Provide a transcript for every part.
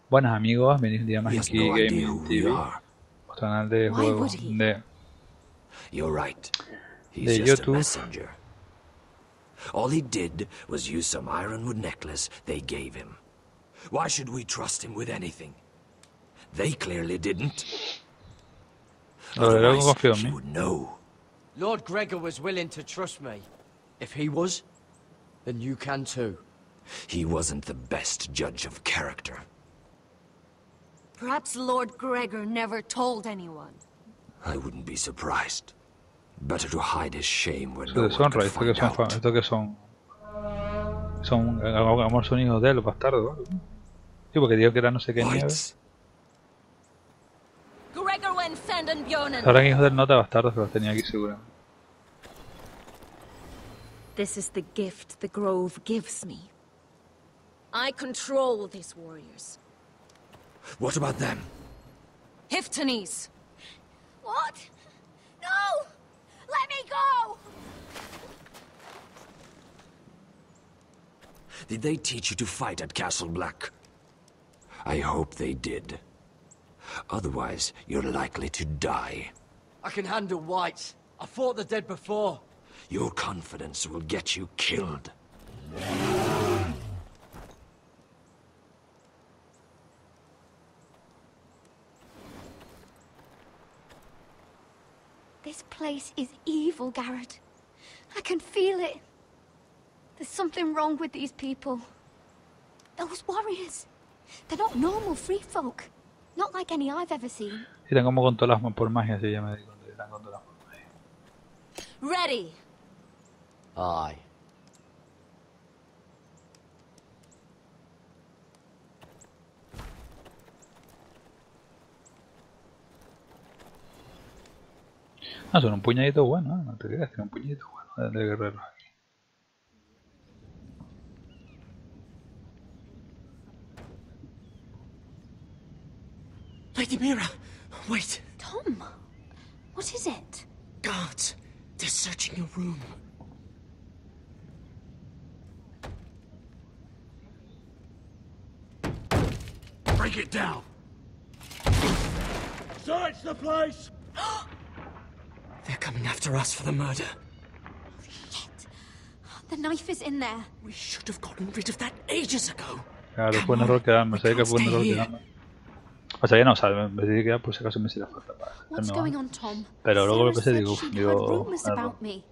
Buenas amigos, venís un día más He has aquí no idea Gaming who we TV, are. vuestro canal de Why juego would he? de You're right. He's De just a YouTube. messenger. All he did was use some ironwood necklace they gave him. Why should we trust him with anything? They clearly didn't. La verdad que Otherwise, confío en he mí. would know. Lord Gregor was willing to trust me. If he was, then you can too. He wasn't the best judge of character. Perhaps Lord Gregor never told anyone. I wouldn't be surprised. Better to hide his shame where Se no one deshonra, could esto que find son, amor, son hijos de él, los bastardos, ¿no? Sí, porque digo que era no sé qué out. nieve. Lights. Gregor went senden Bjornen. Sabrán hijos del nota bastardos que los tenía aquí seguramente. This is the gift the grove gives me. I control these warriors. What about them? Hiftanes. What? No! Let me go! Did they teach you to fight at Castle Black? I hope they did. Otherwise, you're likely to die. I can handle whites. I fought the dead before. Your confidence will get you killed. This place is evil, Garrett. I can feel it. There's something wrong with these people. Those warriors. They're not normal free folk. Not like any I've ever seen. Y están como con todas las por magia, sí, ya me di cuenta que están con todas las por magia. Ready. Aye. Ah, son un puñadito bueno, ¿eh? No te creas, tiene un puñadito bueno de guerreros aquí. Lady Mira, wait. Tom, what is it? Guards, they're searching your room. Break it down! Search the place! They're coming after us for the murder. Shit. The knife is in there. We should have gotten rid of that ages ago. Claro, Come fue un on, error quedarme, we sabía que can't fue un stay error here. quedarme. O sea, ya no, o sea, me decidí quedar por si acaso me hiciera falta para What's hacerme going mal. on, Tom? Pero luego lo Sarah pensé, digo, said she'd heard digo, rumors error. about me.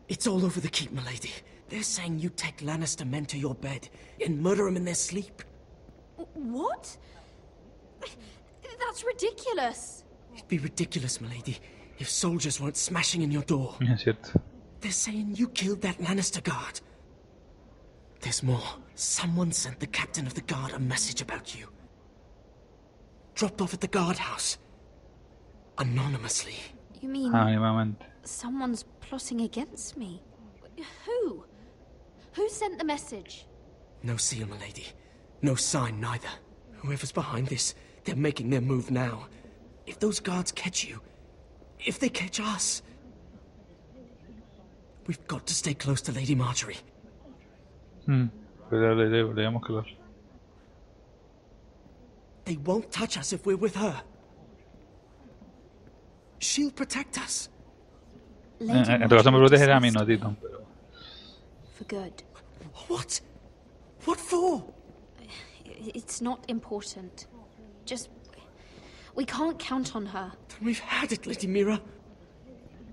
It's all over the keep, milady. They're saying you take Lannister men to your bed and murder them in their sleep. What? That's ridiculous. It'd be ridiculous, milady, if soldiers weren't smashing in your door. Es cierto. They're saying you killed that Lannister guard. There's more. Someone sent the captain of the guard a message about you. Dropped off at the guardhouse. Anonymously. You mean Anónimamente. someone's plotting against me? Who? Who sent the message? No seal, milady. No sign, neither. Whoever's behind this, they're making their move now. If those guards catch you, if they catch us, we've got to stay close to Lady Marjorie. Pero digamos que los... They won't touch us if we're with her. She'll protect us. Lady En tu caso me Marjorie protegerá a mí, dismissed no a ti, me. Tom, pero... For good. What? What for? It's not important. Just... We can't count on her. Then we've had it, Lady Mira.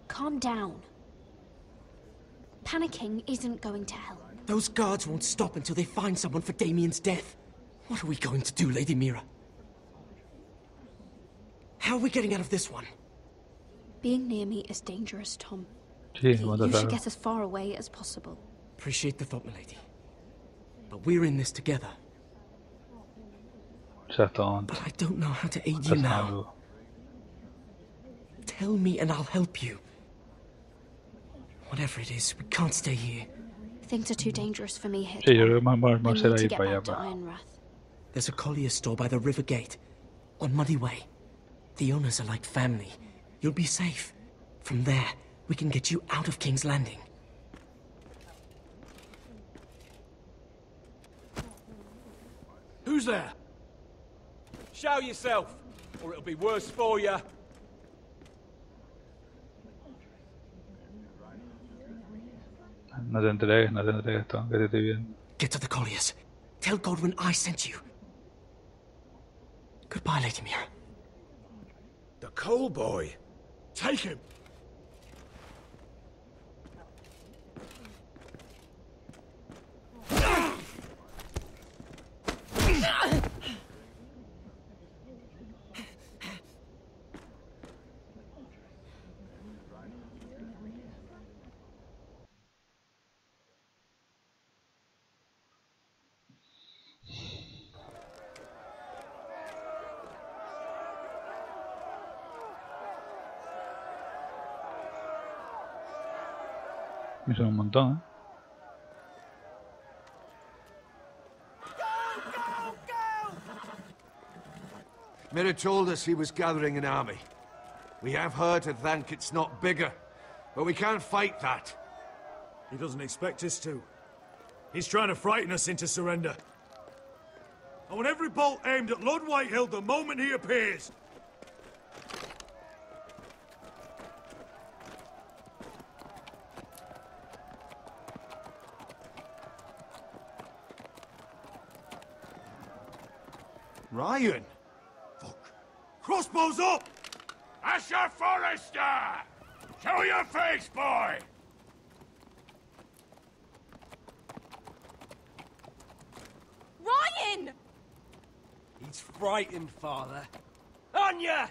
Calm down. Panicking isn't going to help. Those guards won't stop until they find someone for Damien's death. What are we going to do, Lady Mira? How are we getting out of this one? Being near me is dangerous, Tom. Sí, You bueno, should claro. get as far away as possible. Appreciate the thought, milady. But we're in this together. Ya está tonto. But I don't know how to aid you Estás now. algo. Tell me and I'll help you. Whatever it is, we can't stay here. Things are too dangerous for me here. Sí, yo Tom. creo que más We será need to ir get para allá. back to Para... Ironrath. There's a collier store by the river gate. On Muddy Way. The owners are like family. You'll be safe. From there, we can get you out of King's Landing. Who's there? Show yourself, or it'll be worse for you. No te entregues, Tom, que te estoy viendo. Get to the colliers. Tell Godwin I sent you. Goodbye, Lady Mira. The coal boy. Take him. Me son un montón, ¿eh? Mira told us he was gathering an army. We have her to thank it's not bigger, but we can't fight that. He doesn't expect us to. He's trying to frighten us into surrender. I want every bolt aimed at Lord Whitehill the moment he appears. Ryan! Fuck. Crossbows up! Asher Forrester! Show your face, boy! Ryan! He's frightened, Father. Aren't ya?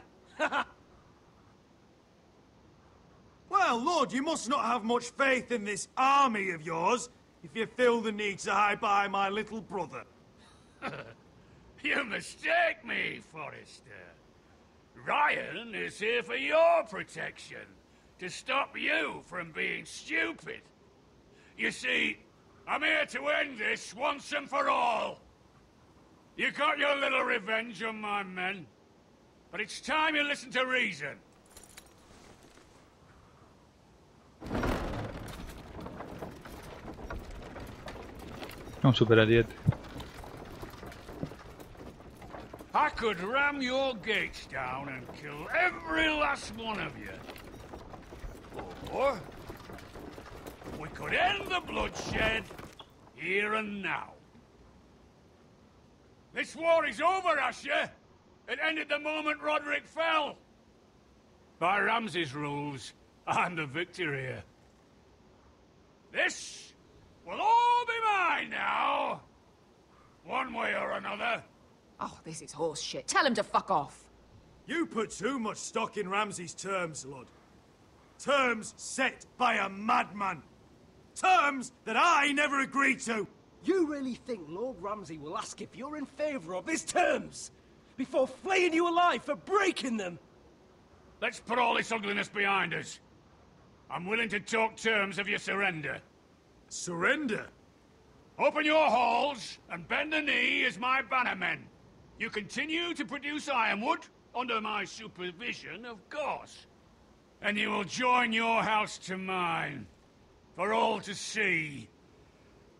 Well, Lord, you must not have much faith in this army of yours if you feel the need to hide by my little brother. You mistake me, Forrester. Ryan is here for your protection, to stop you from being stupid. You see, I'm here to end this once and for all. You got your little revenge on my men, but it's time you listen to reason. Un superariete. I could ram your gates down and kill every last one of you. Or we could end the bloodshed here and now. This war is over, Asher. It ended the moment Roderick fell. By Ramsay's rules, I'm the victor here. This will all be mine now. One way or another. Oh, this is horse shit. Tell him to fuck off. You put too much stock in Ramsay's terms, Lord. Terms set by a madman. Terms that I never agreed to. You really think Lord Ramsay will ask if you're in favor of his terms before flaying you alive for breaking them? Let's put all this ugliness behind us. I'm willing to talk terms of your surrender. Surrender? Open your halls and bend the knee as my bannermen. You continue to produce ironwood, under my supervision, of course. And you will join your house to mine, for all to see,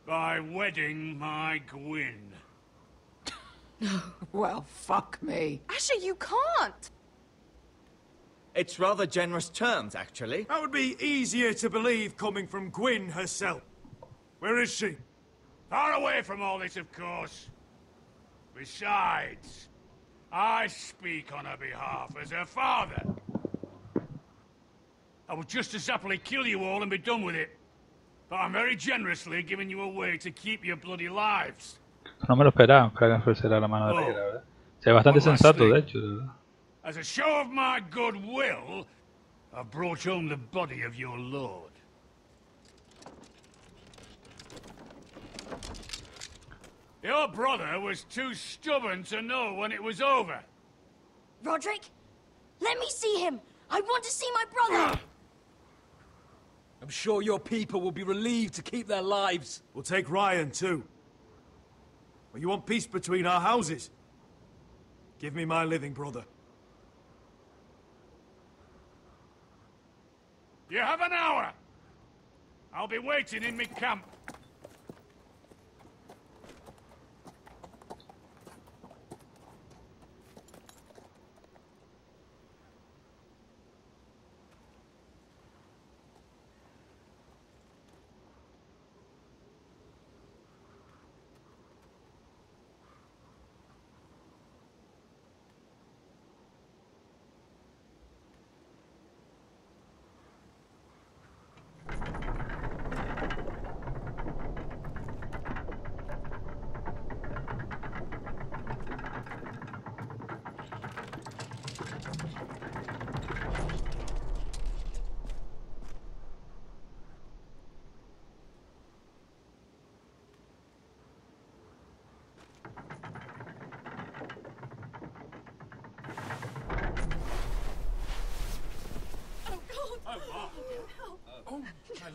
by wedding my Gwyn. Well, fuck me. Asher, you can't! It's rather generous terms, actually. That would be easier to believe coming from Gwyn herself. Where is she? Far away from all this, of course. Besides, I speak on her behalf as her father. I would just as happily kill you all and be done with it. But I'm very generously giving you a way to keep your bloody lives. No me lo esperaba que hagan ofrecer la mano de la verdad. Se ve bastante sensato, de hecho. As a show of my goodwill, I've brought home the body of your lord. Your brother was too stubborn to know when it was over. Roderick, let me see him. I want to see my brother. I'm sure your people will be relieved to keep their lives. We'll take Ryan, too. Well, you want peace between our houses? Give me my living brother. You have an hour. I'll be waiting in my camp.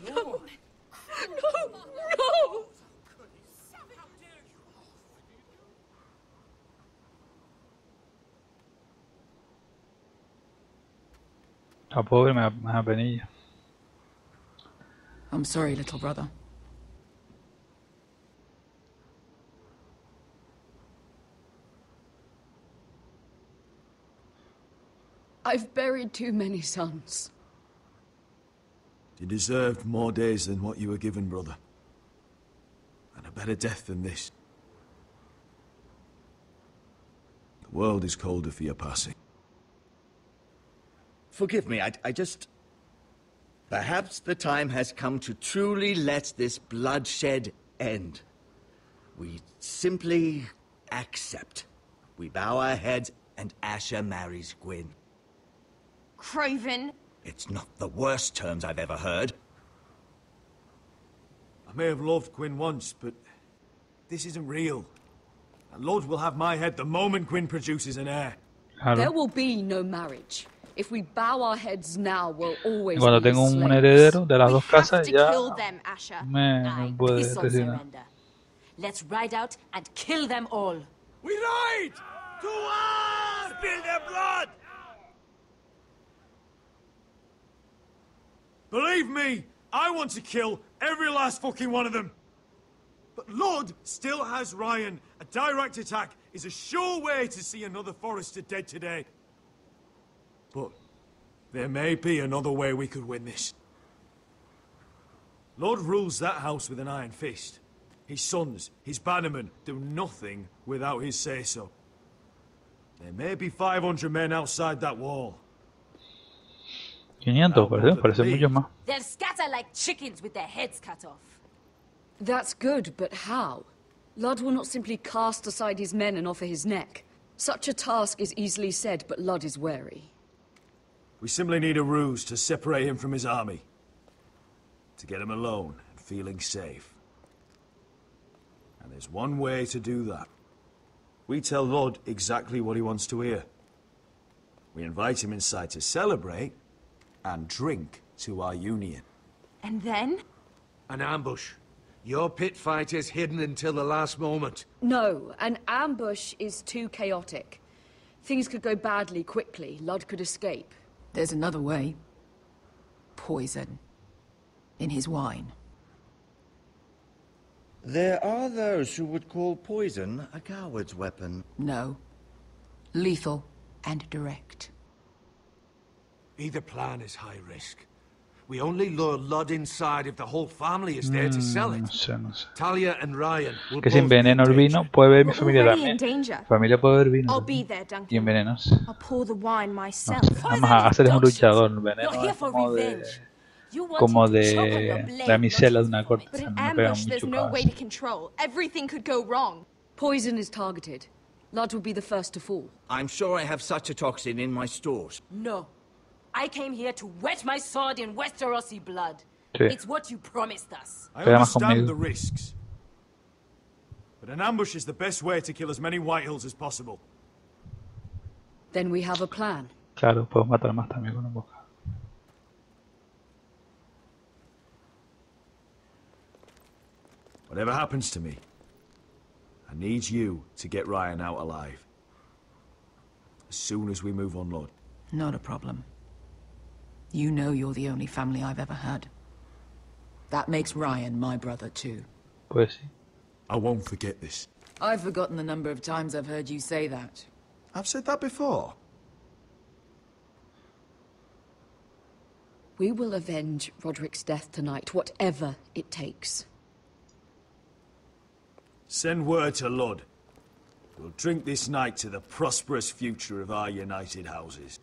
No! No! La pobre me da penilla. I'm sorry, little brother. I've buried too many sons. You deserved more days than what you were given, brother. And a better death than this. The world is colder for your passing. Forgive me, I just... Perhaps the time has come to truly let this bloodshed end. We simply accept. We bow our heads and Asher marries Gwyn. Craven! It's not the worst terms I've ever heard. I may have loved Gwyn once, but this isn't real. And Lord will have my head the moment Gwyn produces an heir. Claro. There will be no marriage. If we bow our heads now, we'll always Cuando be tengo un slaves. heredero de las dos casas, ya Kill them, Asher. me puede Piss on decir. surrender. Let's ride out and kill them all. We ride! To war! Spill their blood! Believe me, I want to kill every last fucking one of them. But Lord still has Ryan. A direct attack is a sure way to see another Forrester dead today. But there may be another way we could win this. Lord rules that house with an iron fist. His sons, his bannermen, do nothing without his say-so. There may be 500 men outside that wall. 500, parece mucho más. They'll scatter like chickens with their heads cut off. That's good, but how? Lud will not simply cast aside his men and offer his neck. Such a task is easily said, but Lud is wary. We simply need a ruse to separate him from his army. To get him alone and feeling safe. And there's one way to do that. We tell Lud exactly what he wants to hear. We invite him inside to celebrate and drink to our union. And then? An ambush. Your pit fighters hidden until the last moment. No, an ambush is too chaotic. Things could go badly quickly. Lud could escape. There's another way. Poison. In his wine. There are those who would call poison a coward's weapon. No. Lethal and direct. Either plan is high risk. We only lure Lud inside if the whole family is there to sell it. No sé. Talia and Ryan will Que si both be in enveneno el danger. vino, puede beber mi We're familia already también. in danger. Mi familia puede beber vino I'll también. be there, Y Duncan. envenenarse. I'll pour the wine No myself. sé. Vamos a hacer un luchador. El veneno You're here es for como de... revenge. You want Como him to choke on your de blade, la misela de not una his corte. But Se in me pega ambush, there's mucho no cada way vez. to control. Everything could go wrong. Poison is targeted. Lud will be the first to fall. I'm sure I have such a toxin in my stores. No. I came here to wet my sword in Westerosi blood. Sí. It's what you promised us. I Pega más understand conmigo. the risks. But an ambush is the best way to kill as many Whitehills as possible. Then we have a plan. Claro, puedo matar más también con un bocado. Whatever happens to me, I need you to get Ryan out alive. As soon as we move on, Lord. Not a problem. You know you're the only family I've ever had. That makes Ryan my brother too. Pues sí. I won't forget this. I've forgotten the number of times I've heard you say that. I've said that before. We will avenge Roderick's death tonight, whatever it takes. Send word to Lud. We'll drink this night to the prosperous future of our united houses.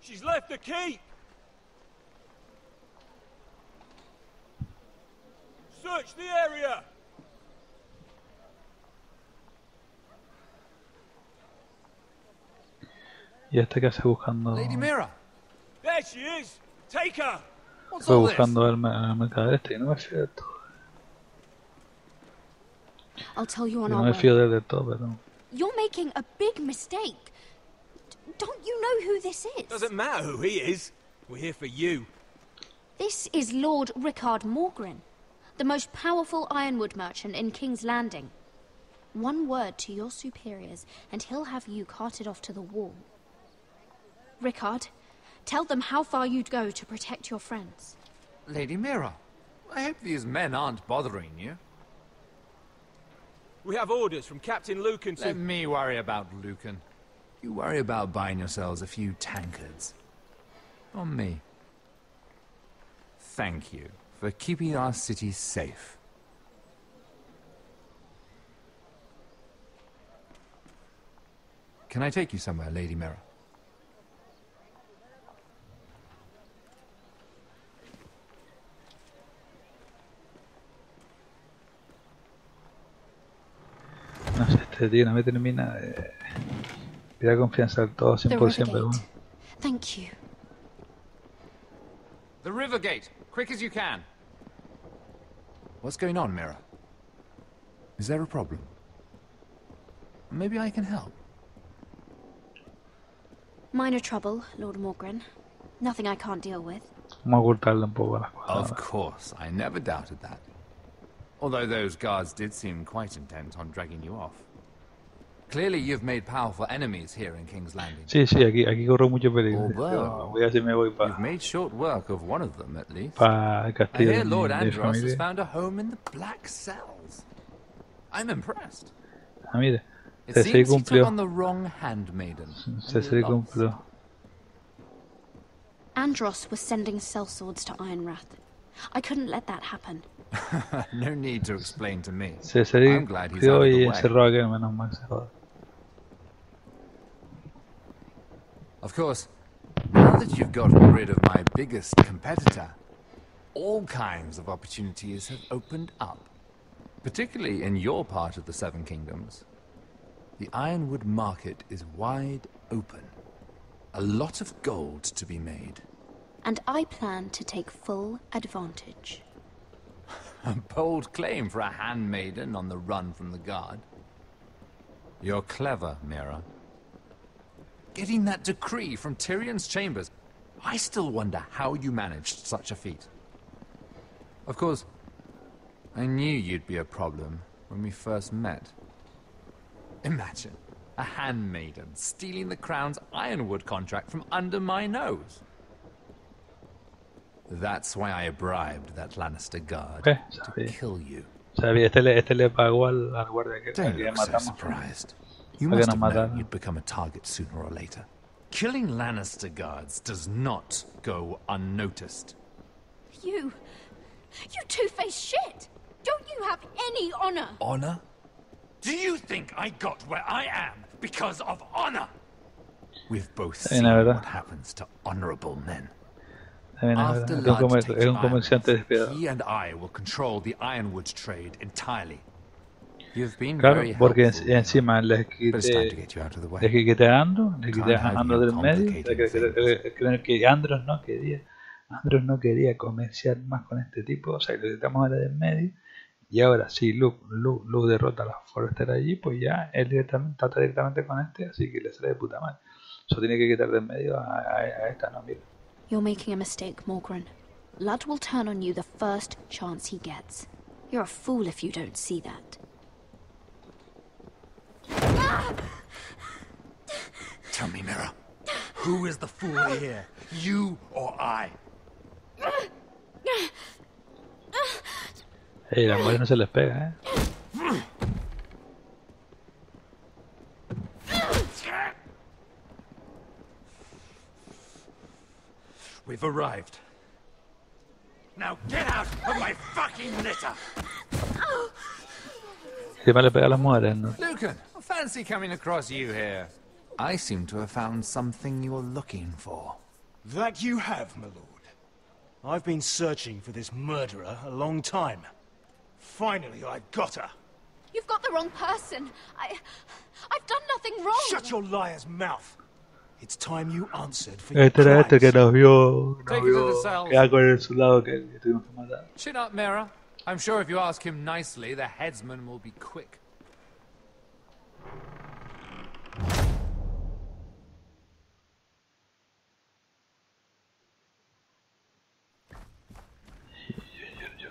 She's left the keep! Search the area! Y este que hace buscando... Lady Mira! There she is! Take her! What's Fue all this? buscando al mercader este y no me fío de todo. I'll tell you on Yo our no me way. fío de todo, pero... you're making a big mistake. Don't you know who this is? Doesn't matter who he is. We're here for you. This is Lord Rickard Morgren, the most powerful ironwood merchant in King's Landing. One word to your superiors, and he'll have you carted off to the wall. Rickard, tell them how far you'd go to protect your friends. Lady Mira, I hope these men aren't bothering you. We have orders from Captain Lucan to... Let me worry about Lucan. You worry about buying yourselves a few tankards. On me. Thank you for keeping our city safe. Can I take you somewhere, Lady Mira? No sé, este tío no me termina de... Voy a confianza del todo 100%, pero bueno. Thank you. The river gate, quick as you can. What's going on, Mira? Is there a problem? Maybe I can help. Minor trouble, Lord Morgren. Nothing I can't deal with. Vamos a ocultarle un poco las cosas. Of course, I never doubted that. Although those guards did seem quite intent on dragging you off. Clearly you've made powerful enemies here in King's Landing. Sí, aquí corro mucho peligro. Voy a ver si me voy para... You've made short work of one of them, at least. Para el I castillo hear Lord de Andros has familia. found a home in the Black Cells. I'm impressed. Ah, mire. It Se seems he took cumplió. on the wrong handmaiden. Se cumplió. Andros was sending sellswords to Ironwrath. I couldn't let that happen. No need to explain to me. Se I'm glad he's cumplió out of y the way. encerró a aquel, menos mal se joda. Of course, now that you've gotten rid of my biggest competitor, all kinds of opportunities have opened up. Particularly in your part of the Seven Kingdoms. The ironwood market is wide open. A lot of gold to be made. And I plan to take full advantage. A bold claim for a handmaiden on the run from the guard. You're clever, Mira. Getting that decree from Tyrion's chambers, I still wonder how you managed such a feat. Of course, I knew you'd be a problem when we first met. Imagine a handmaiden stealing the crown's ironwood contract from under my nose. That's why I bribed that Lannister guard to kill you. Sabía, este le pagó al guardia que Don't look so matamos. surprised. You Para que must nos have known mataran. you'd become a target sooner or later. Killing Lannister guards does not go unnoticed. You two-faced shit! Don't you have any honor? Honor? Do you think I got where I am because of honor? We've both Sí, seen la verdad. what happens to honorable men. También es After verdad. Lud Es takes un comerciante despiadado. Ironwood, he and I will control the ironwood trade entirely. You've been Claro, very porque helpful, encima les but it's time to quité, get you out of the way. les quité a Andros, les quité Can't a have Andros you del medio. complicating Que Andros no quería comerciar más con este tipo, o sea, lo quitamos ahora del medio. Y ahora si Luke derrota a la Forrester allí, pues ya él trata directamente con este, así que le sale de puta madre. Eso tiene que quitar del medio a esta, no, mira. You're making a mistake, Morgren. Lud will turn on you the first chance he gets. You're a fool if you don't see that. Tell me, Mira, who is the fool here? You or I? Ey, las mujeres no se les pega, We've arrived. Now get out of my fucking litter! Si me le pega a las mujeres, ¿no? Lucan, I fancy coming across you here. I seem to have found something you're looking for. That you have, my lord. I've been searching for this murderer a long time. Finally, I've got her. You've got the wrong person. I've done nothing wrong. Shut your liar's mouth. It's time you answered for Este your era este que crimes. nos vio Take it to the cells. queda con el su lado que tuvimos que matar. Chin up, Mira. I'm sure if you ask him nicely, the headsman will be quick.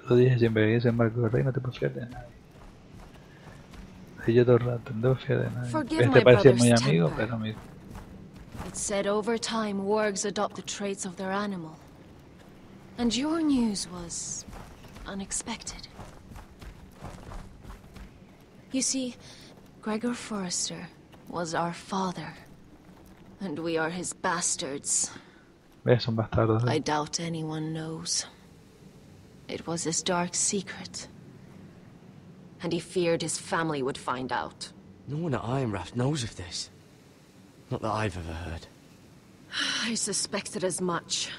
Lo dije siempre que ese marco del rey no te puedes fiar de nadie. Y yo todo el rato, no te puedes fiar de nadie. Este parecía muy amigo, pero amigo. It said over time wargs adopt the traits of their animal. And your news was unexpected. You see, Gregor Forrester was our father. And we are his bastards. ¿Ves? Son bastardos. I doubt anyone knows. It was his dark secret. And he feared his family would find out. No one at Ironraft knows of this. Not that I've ever heard. I suspected as much.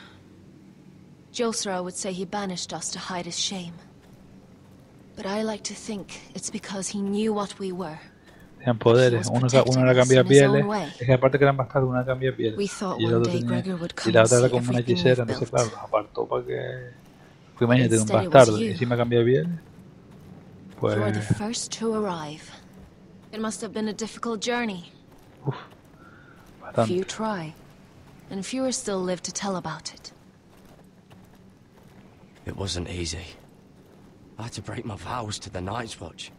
Josra would say he banished us to hide his shame. But I like to think it's because he knew what we were. Tenían poderes, uno era cambia pieles, es que aparte que eran bastardos, una cambia pieles y el otro tenía, y la otra era como una hechicera, entonces claro, los apartó para que, pues imagínate un bastardo y encima cambia pieles, pues... You were the first to arrive. It must have been a difficult journey. Bastante. Few try, and fewer still live to tell about it. It wasn't easy. I had to break my vows to the Night's Watch.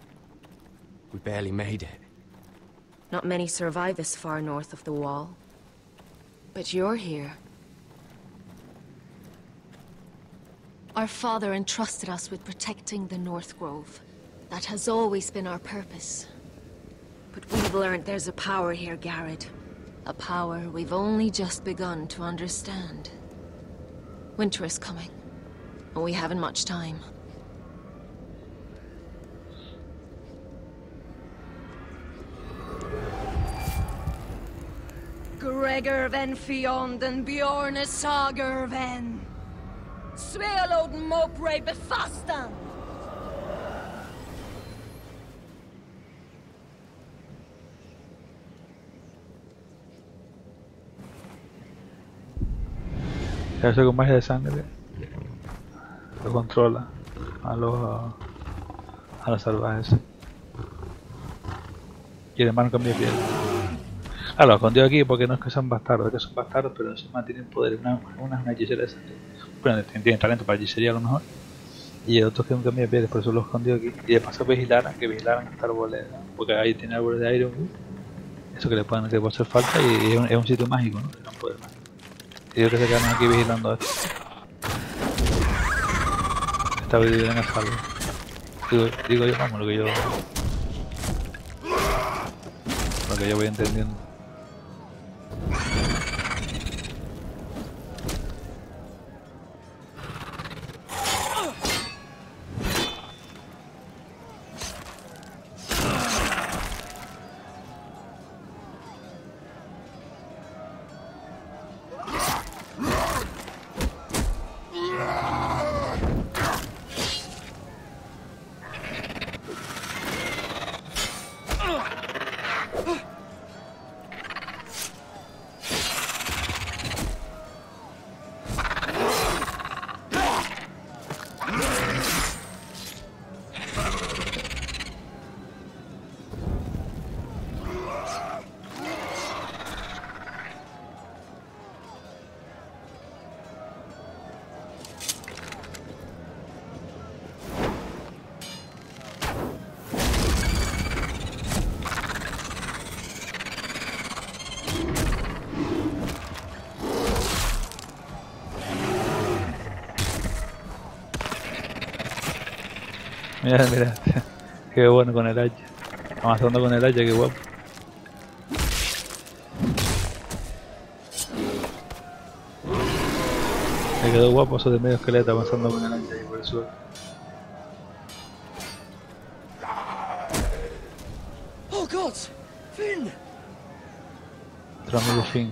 We barely made it. Not many survive this far north of the Wall. But you're here. Our father entrusted us with protecting the North Grove. That has always been our purpose. But we've learned there's a power here, Garrett. A power we've only just begun to understand. Winter is coming, and we haven't much time. Gregor ven fionden bjorne sager ven. Svealod mopre befastan. Eso con magia de sangre lo controla a los salvajes. Y el hermano cambia piel. Ah, lo escondió aquí porque no es que sean bastardos, es que son bastardos, pero encima tienen poder. Una es una hechicera de sangre. Bueno, tiene talento para hechicería a lo mejor. Y el otro es que es un cambio de piel, por eso lo escondió aquí. Y de paso vigilaran esta arboleda, porque ahí tiene árboles de Ironwood. Eso que puede hacer falta y es un sitio mágico, ¿no? Que no puede más. Y yo que se quedan aquí vigilando esto. Esta vida en el salvo. Digo yo, vamos, lo que yo voy entendiendo. Mira, qué bueno con el hacha. Avanzando con el hacha, qué guapo. Me quedó guapo eso de medio esqueleto avanzando con el hacha ahí por el suelo. Oh God, Finn! Otro amigo Finn.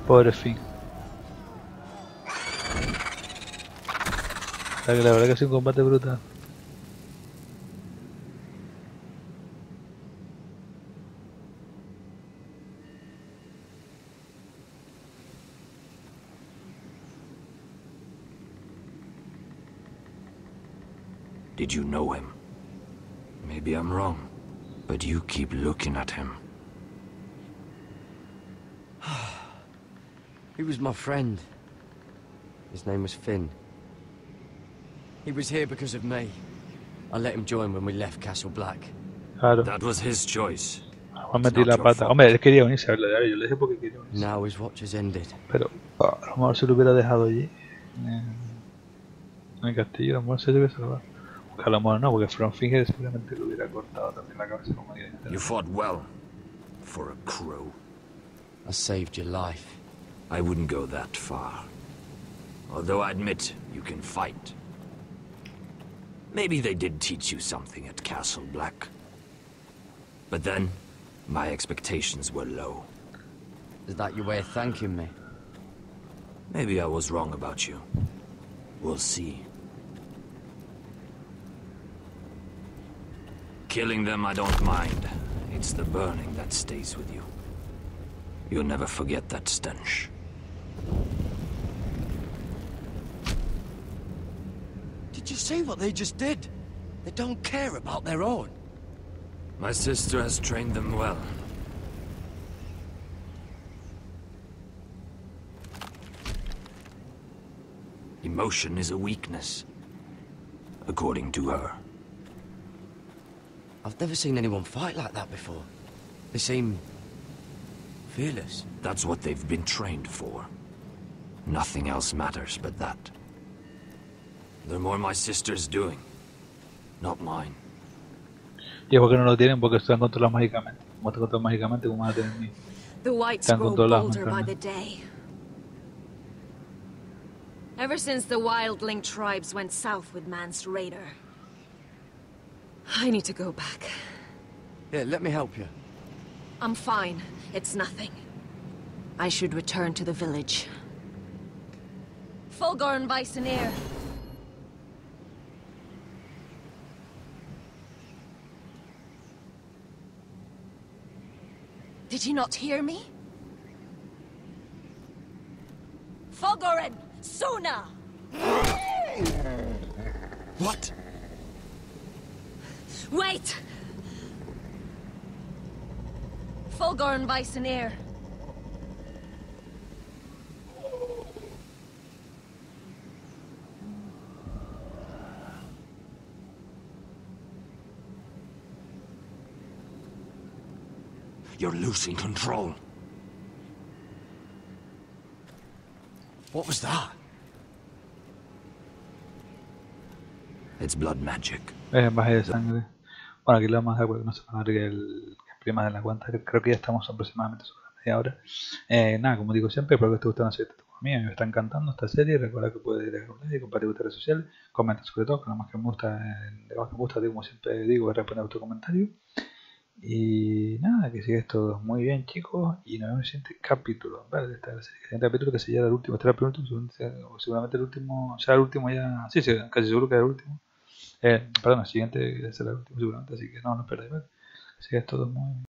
Pobre Finn. La verdad que es un combate brutal. Did you know him? Maybe I'm wrong, but you keep looking at him. He was my friend. His name was Finn. He was here because of me. I let him join when we left Castle Black. Claro. That was his choice. Juan metí la pata. Hombre, él quería unirse a verlo diario. Yo le dije porque quería unirse. Now his watch has ended. Pero a lo mejor se lo hubiera dejado allí. En el castillo, a lo mejor se lo hubiera salvado. A lo mejor no, porque From Finger seguramente le hubiera cortado también la cabeza como alguien. You fought well. For a crow. I saved your life. I wouldn't go that far. Although I admit, you can fight. Maybe they did teach you something at Castle Black. But then, my expectations were low. Is that your way of thanking me? Maybe I was wrong about you. We'll see. Killing them I don't mind. It's the burning that stays with you. You'll never forget that stench. Did you see what they just did? They don't care about their own. My sister has trained them well. Emotion is a weakness, according to her. I've never seen anyone fight like that before. They seem fearless. That's what they've been trained for. Nothing else matters but that. They're more my sister's doing, not mine. Y es porque no lo tienen, porque están controlados mágicamente. Como están controlados mágicamente, ¿cómo van a tener miedo? The whites Están grow controlados bolder by the mentalmente. day. Ever since the wildling tribes went south with Man's raider. I need to go back. Here, let me help you. I'm fine. It's nothing. I should return to the village. Fulgorn Bison. Did you not hear me? Fulgorn! Sona! What? Wait! Fulgorn Bison. You're losing control. What was that? It's blood magic. Es magia de sangre. Bueno, aquí lo vamos a dejar porque no se va a alargue el prima de la cuenta. Creo que ya estamos aproximadamente sobre la media hora. Nada, como digo siempre, espero que te guste una serie como mía. Me está encantando esta serie. Recuerda que puedes dejar un like, compartir en tus redes sociales, comenta sobre todo, que lo más que me gusta, como siempre digo, es responder tu comentario. Y nada, que siga esto muy bien, chicos, y nos vemos en el siguiente capítulo, ¿vale? De esta serie. El siguiente capítulo que sería el último, este era el penúltimo, seguramente el último, será el último ya, sí, casi seguro que es el último. Perdón, el siguiente será el último seguramente, así que no os perdáis, ¿vale? Que siga esto muy